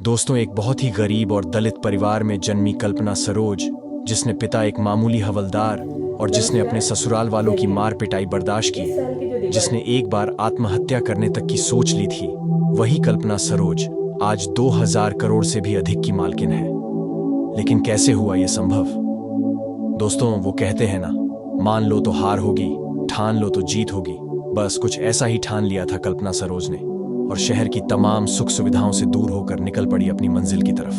दोस्तों, एक बहुत ही गरीब और दलित परिवार में जन्मी कल्पना सरोज, जिसने पिता एक मामूली हवलदार और जिसने अपने ससुराल वालों की मार पिटाई बर्दाश्त की, जिसने एक बार आत्महत्या करने तक की सोच ली थी, वही कल्पना सरोज आज 2000 करोड़ से भी अधिक की मालकिन है। लेकिन कैसे हुआ यह संभव? दोस्तों, वो कहते हैं ना, मान लो तो हार होगी, ठान लो तो जीत होगी। बस कुछ ऐसा ही ठान लिया था कल्पना सरोज ने, और शहर की तमाम सुख सुविधाओं से दूर होकर निकल पड़ी अपनी मंजिल की तरफ।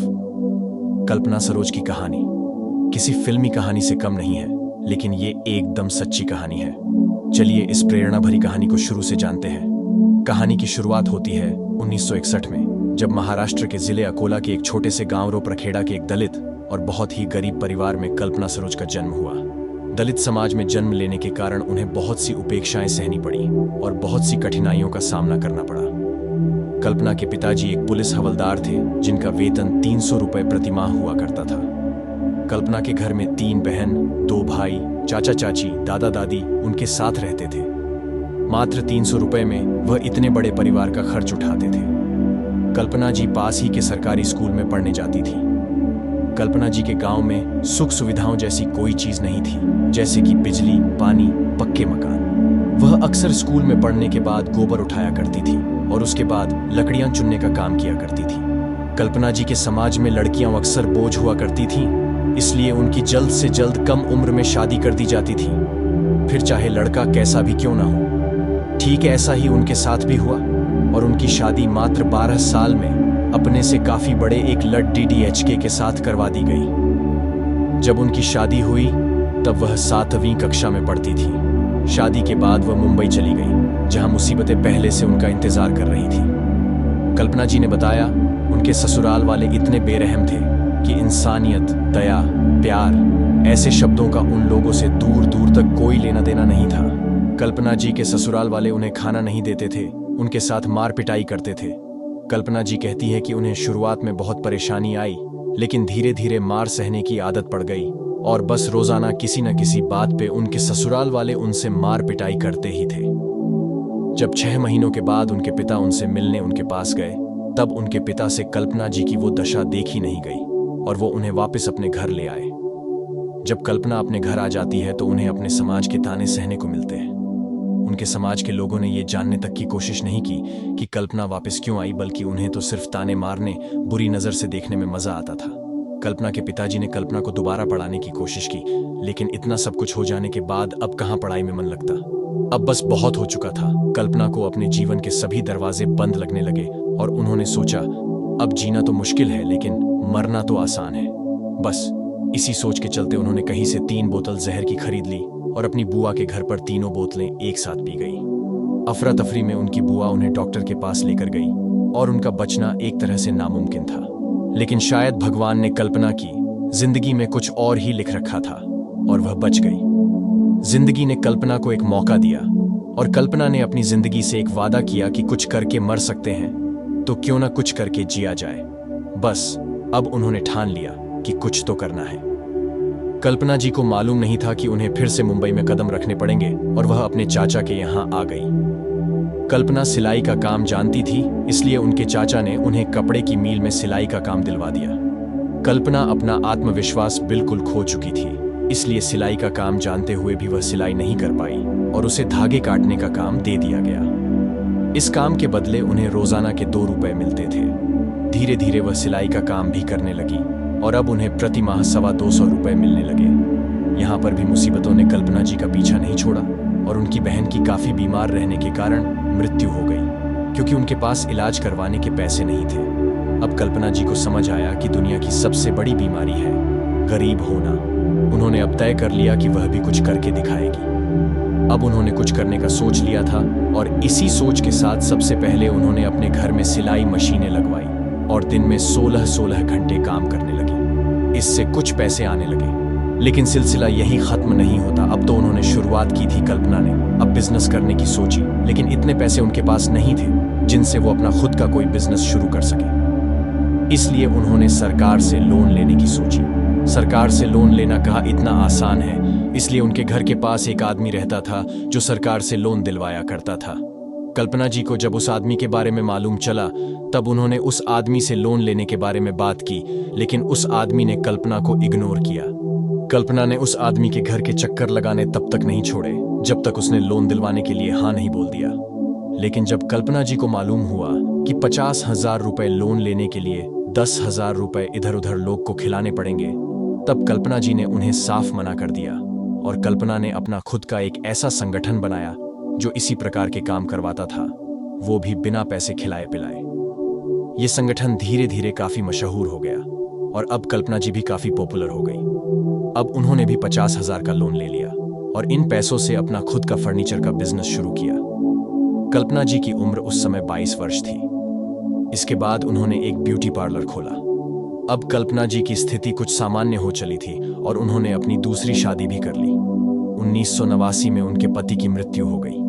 कल्पना सरोज की कहानी किसी फिल्मी कहानी से कम नहीं है, लेकिन ये एकदम सच्ची कहानी है। चलिए इस प्रेरणा भरी कहानी को शुरू से जानते हैं। कहानी की शुरुआत होती है 1961 में, जब महाराष्ट्र के जिले अकोला के एक छोटे से गांव रोपरखेड़ा के एक दलित और बहुत ही गरीब परिवार में कल्पना सरोज का जन्म हुआ। दलित समाज में जन्म लेने के कारण उन्हें बहुत सी उपेक्षाएं सहनी पड़ी और बहुत सी कठिनाइयों का सामना करना पड़ा। कल्पना के पिताजी एक पुलिस हवलदार थे, जिनका वेतन 300 रुपए प्रति माह हुआ करता था। कल्पना के घर में 3 बहन, 2 भाई, चाचा चाची, दादा दादी उनके साथ रहते थे। मात्र 300 रुपए में वह इतने बड़े परिवार का खर्च उठाते थे। कल्पना जी पास ही के सरकारी स्कूल में पढ़ने जाती थी। कल्पना जी के गांव में सुख सुविधाओं जैसी कोई चीज नहीं थी, जैसे कि बिजली, पानी, पक्के मकान। वह अक्सर स्कूल में पढ़ने के बाद गोबर उठाया करती थी और उसके बाद लकड़ियां चुनने का काम किया करती थी। कल्पना जी के समाज में लड़कियां अक्सर बोझ हुआ करती थीं, इसलिए उनकी जल्द से जल्द कम उम्र में शादी कर दी जाती थी, फिर चाहे लड़का कैसा भी क्यों ना हो। ठीक ऐसा ही उनके साथ भी हुआ और उनकी शादी मात्र 12 साल में अपने से काफी बड़े एक लट DDHK के साथ करवा दी गई। जब उनकी शादी हुई तब वह 7वीं कक्षा में पढ़ती थी। शादी के बाद वह मुंबई चली गई, जहां मुसीबतें पहले से उनका इंतजार कर रही थी। कल्पना जी ने बताया, उनके ससुराल वाले इतने बेरहम थे कि इंसानियत, दया, प्यार ऐसे शब्दों का उन लोगों से दूर दूर तक कोई लेना देना नहीं था। कल्पना जी के ससुराल वाले उन्हें खाना नहीं देते थे, उनके साथ मार पिटाई करते थे। कल्पना जी कहती है कि उन्हें शुरुआत में बहुत परेशानी आई, लेकिन धीरे धीरे मार सहने की आदत पड़ गई और बस रोजाना किसी न किसी बात पे उनके ससुराल वाले उनसे मार पिटाई करते ही थे। जब 6 महीनों के बाद उनके पिता उनसे मिलने उनके पास गए, तब उनके पिता से कल्पना जी की वो दशा देखी नहीं गई और वो उन्हें वापस अपने घर ले आए। जब कल्पना अपने घर आ जाती है तो उन्हें अपने समाज के ताने सहने को मिलते हैं। उनके समाज के लोगों ने ये जानने तक की कोशिश नहीं की कि कल्पना वापस क्यों आई, बल्कि उन्हें तो सिर्फ ताने मारने, बुरी नजर से देखने में मजा आता था। कल्पना के पिताजी ने कल्पना को दोबारा पढ़ाने की कोशिश की, लेकिन इतना सब कुछ हो जाने के बाद अब कहाँ पढ़ाई में मन लगता। अब बस बहुत हो चुका था। कल्पना को अपने जीवन के सभी दरवाजे बंद लगने लगे और उन्होंने सोचा, अब जीना तो मुश्किल है लेकिन मरना तो आसान है। बस इसी सोच के चलते उन्होंने कहीं से 3 बोतल जहर की खरीद ली और अपनी बुआ के घर पर तीनों बोतलें एक साथ पी गई। अफरा तफरी में उनकी बुआ उन्हें डॉक्टर के पास लेकर गई और उनका बचना एक तरह से नामुमकिन था। लेकिन शायद भगवान ने कल्पना की जिंदगी में कुछ और ही लिख रखा था और वह बच गई। जिंदगी ने कल्पना को एक मौका दिया और कल्पना ने अपनी जिंदगी से एक वादा किया कि कुछ करके मर सकते हैं तो क्यों ना कुछ करके जिया जाए। बस अब उन्होंने ठान लिया कि कुछ तो करना है। कल्पना जी को मालूम नहीं था कि उन्हें फिर से मुंबई में कदम रखने पड़ेंगे और वह अपने चाचा के यहाँ आ गई। कल्पना सिलाई का काम जानती थी, इसलिए उनके चाचा ने उन्हें कपड़े की मील में सिलाई का काम दिलवा दिया। कल्पना अपना आत्मविश्वास बिल्कुल खो चुकी थी, इसलिए सिलाई का काम जानते हुए भी वह सिलाई नहीं कर पाई और उसे धागे काटने का काम दे दिया गया। इस काम के बदले उन्हें रोजाना के 2 रुपए मिलते थे। धीरे धीरे वह सिलाई का काम भी करने लगी और अब उन्हें प्रति माह 225 रुपए मिलने लगे। यहाँ पर भी मुसीबतों ने कल्पना जी का पीछा नहीं छोड़ा और उनकी बहन की काफी बीमार रहने के कारण मृत्यु हो गई, क्योंकि उनके पास इलाज करवाने के पैसे नहीं थे। अब कल्पना जी को समझ आया कि दुनिया की सबसे बड़ी बीमारी है गरीब होना। उन्होंने अब तय कर लिया कि वह भी कुछ करके दिखाएगी। अब उन्होंने कुछ करने का सोच लिया था और इसी सोच के साथ सबसे पहले उन्होंने अपने घर में सिलाई मशीनें लगवाई और दिन में 16-16 घंटे काम करने लगी। इससे कुछ पैसे आने लगे, लेकिन सिलसिला यही खत्म नहीं होता। अब तो उन्होंने शुरुआत की थी कल्पना ने, अब बिजनेस करने की सोची, लेकिन इतने पैसे उनके पास नहीं थे जिनसे वो अपना खुद का कोई बिजनेस शुरू कर सके। इसलिए उन्होंने सरकार से लोन लेने की सोची। सरकार से लोन लेना कहा इतना आसान है, इसलिए उनके घर के पास एक आदमी रहता था जो सरकार से लोन दिलवाया करता था। कल्पना जी को जब उस आदमी के बारे में मालूम चला तब उन्होंने उस आदमी से लोन लेने के बारे में बात की, लेकिन उस आदमी ने कल्पना को इग्नोर किया। कल्पना ने उस आदमी के घर के चक्कर लगाने तब तक नहीं छोड़े जब तक उसने लोन दिलवाने के लिए हाँ नहीं बोल दिया। लेकिन जब कल्पना जी को मालूम हुआ कि 50,000 रुपए लोन लेने के लिए 10,000 रुपए इधर उधर लोग को खिलाने पड़ेंगे, तब कल्पना जी ने उन्हें साफ मना कर दिया और कल्पना ने अपना खुद का एक ऐसा संगठन बनाया जो इसी प्रकार के काम करवाता था, वो भी बिना पैसे खिलाए पिलाए। ये संगठन धीरे धीरे काफी मशहूर हो गया और अब कल्पना जी भी काफी पॉपुलर हो गई। अब उन्होंने भी 50,000 का लोन ले लिया और इन पैसों से अपना खुद का फर्नीचर का बिजनेस शुरू किया। कल्पना जी की उम्र उस समय 22 वर्ष थी। इसके बाद उन्होंने एक ब्यूटी पार्लर खोला। अब कल्पना जी की स्थिति कुछ सामान्य हो चली थी और उन्होंने अपनी दूसरी शादी भी कर ली। 1989 में उनके पति की मृत्यु हो गई।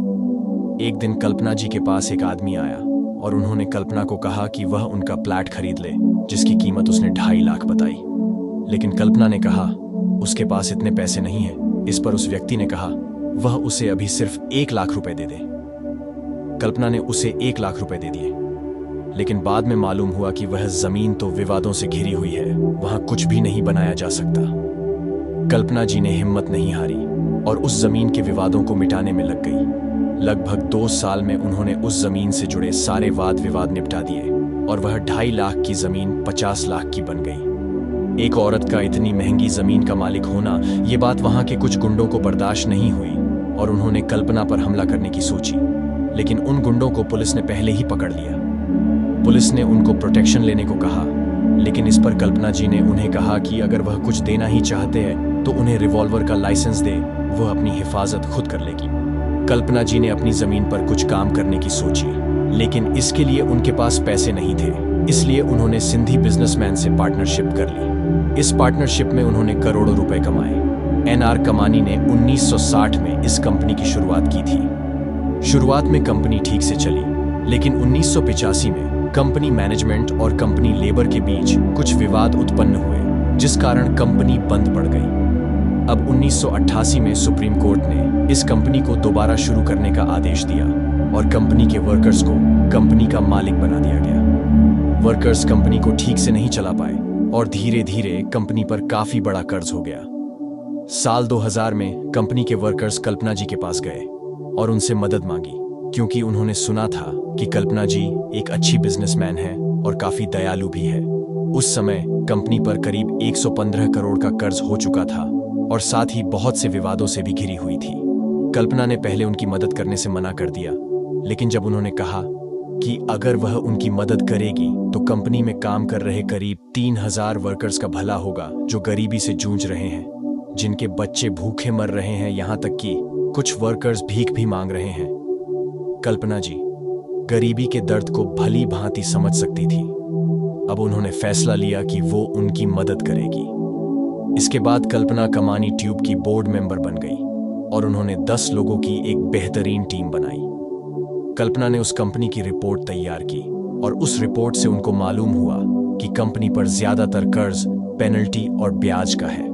एक दिन कल्पना जी के पास एक आदमी आया और उन्होंने कल्पना को कहा कि वह उनका फ्लैट खरीद ले, जिसकी कीमत उसने 2.5 लाख बताई। लेकिन कल्पना ने कहा उसके पास इतने पैसे नहीं हैं। इस पर उस व्यक्ति ने कहा वह उसे अभी सिर्फ 1 लाख रुपए दे दे। कल्पना ने उसे 1 लाख रुपए दे दिए, लेकिन बाद में मालूम हुआ कि वह जमीन तो विवादों से घिरी हुई है, वहां कुछ भी नहीं बनाया जा सकता। कल्पना जी ने हिम्मत नहीं हारी और उस जमीन के विवादों को मिटाने में लग गई। लगभग 2 साल में उन्होंने उस जमीन से जुड़े सारे वाद विवाद निपटा दिए और वह 2.5 लाख की जमीन 50 लाख की बन गई। एक औरत का इतनी महंगी जमीन का मालिक होना, ये बात वहां के कुछ गुंडों को बर्दाश्त नहीं हुई और उन्होंने कल्पना पर हमला करने की सोची, लेकिन उन गुंडों को पुलिस ने पहले ही पकड़ लिया। पुलिस ने उनको प्रोटेक्शन लेने को कहा, लेकिन इस पर कल्पना जी ने उन्हें कहा कि अगर वह कुछ देना ही चाहते हैं तो उन्हें रिवॉल्वर का लाइसेंस दे, वह अपनी हिफाजत खुद कर लेगी। कल्पना जी ने अपनी जमीन पर कुछ काम करने की सोची, लेकिन इसके लिए उनके पास पैसे नहीं थे, इसलिए उन्होंने सिंधी बिजनेसमैन से पार्टनरशिप कर ली। इस पार्टनरशिप में उन्होंने करोड़ों रुपए कमाए। एनआर कमानी ने 1960 में इस कंपनी की शुरुआत की थी। शुरुआत में कंपनी ठीक से चली, लेकिन 1985 में कंपनी मैनेजमेंट और कंपनी लेबर के बीच कुछ विवाद उत्पन्न हुए, जिस कारण कंपनी बंद पड़ गई। अब 1988 में सुप्रीम कोर्ट ने इस कंपनी को दोबारा शुरू करने का आदेश दिया और कंपनी के वर्कर्स को कंपनी का मालिक बना दिया गया। वर्कर्स कंपनी को ठीक से नहीं चला पाए और धीरे धीरे कंपनी पर काफी बड़ा कर्ज हो गया। साल 2000 में कंपनी के वर्कर्स कल्पना जी के पास गए और उनसे मदद मांगी, क्योंकि उन्होंने सुना था कि कल्पना जी एक अच्छी बिजनेसमैन है और काफी दयालु भी है। उस समय कंपनी पर करीब 115 करोड़ का कर्ज हो चुका था और साथ ही बहुत से विवादों से भी घिरी हुई थी। कल्पना ने पहले उनकी मदद करने से मना कर दिया, लेकिन जब उन्होंने कहा कि अगर वह उनकी मदद करेगी तो कंपनी में काम कर रहे करीब 3000 वर्कर्स का भला होगा, जो गरीबी से जूझ रहे हैं, जिनके बच्चे भूखे मर रहे हैं, यहाँ तक कि कुछ वर्कर्स भीख भी मांग रहे हैं। कल्पना जी गरीबी के दर्द को भली भांति समझ सकती थी। अब उन्होंने फैसला लिया कि वो उनकी मदद करेगी। इसके बाद कल्पना कमानी ट्यूब की बोर्ड मेंबर बन गई और उन्होंने 10 लोगों की एक बेहतरीन टीम बनाई। कल्पना ने उस कंपनी की रिपोर्ट तैयार की और उस रिपोर्ट से उनको मालूम हुआ कि कंपनी पर ज्यादातर कर्ज, पेनल्टी और ब्याज का है।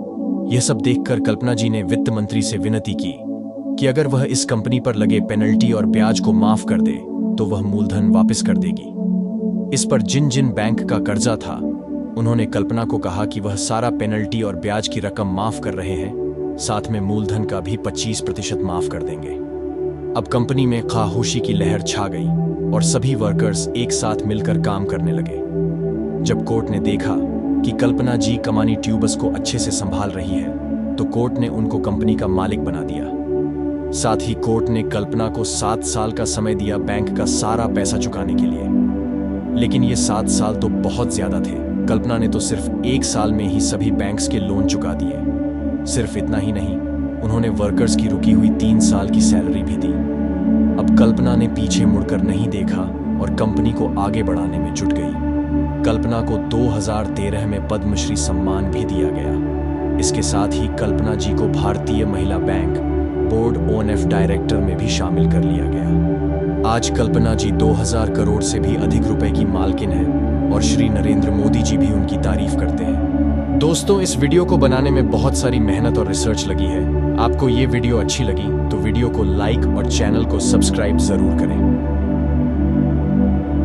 यह सब देखकर कल्पना जी ने वित्त मंत्री से विनती की कि अगर वह इस कंपनी पर लगे पेनल्टी और ब्याज को माफ कर दे तो वह मूलधन वापस कर देगी। इस पर जिन जिन बैंक का कर्जा था, उन्होंने कल्पना को कहा कि वह सारा पेनल्टी और ब्याज की रकम माफ कर रहे हैं, साथ में मूलधन का भी 25% माफ कर देंगे। अब कंपनी में खामोशी की लहर छा गई और सभी वर्कर्स एक साथ मिलकर काम करने लगे। जब कोर्ट ने देखा कि कल्पना जी कमानी ट्यूबर्स को अच्छे से संभाल रही है, तो कोर्ट ने उनको कंपनी का मालिक बना दिया। साथ ही कोर्ट ने कल्पना को 7 साल का समय दिया बैंक का सारा पैसा चुकाने के लिए। लेकिन ये 7 साल तो बहुत ज्यादा थे। कल्पना ने तो सिर्फ 1 साल में ही सभी बैंक्स के लोन चुका दिए। सिर्फ इतना ही नहीं, उन्होंने वर्कर्स की रुकी हुई 3 साल की सैलरी भी दी। अब कल्पना ने पीछे मुड़कर नहीं देखा और कंपनी को आगे बढ़ाने में जुट गई। कल्पना को 2013 में पद्मश्री सम्मान भी दिया गया। इसके साथ ही कल्पना जी को भारतीय महिला बैंक बोर्ड ONF डायरेक्टर में भी शामिल कर लिया गया। आज कल्पना जी 2000 करोड़ से भी अधिक रुपए की मालकिन है और श्री नरेंद्र मोदी जी भी उनकी तारीफ करते हैं। दोस्तों, इस वीडियो को बनाने में बहुत सारी मेहनत और रिसर्च लगी है। आपको ये वीडियो अच्छी लगी तो वीडियो को लाइक और चैनल को सब्सक्राइब जरूर करें।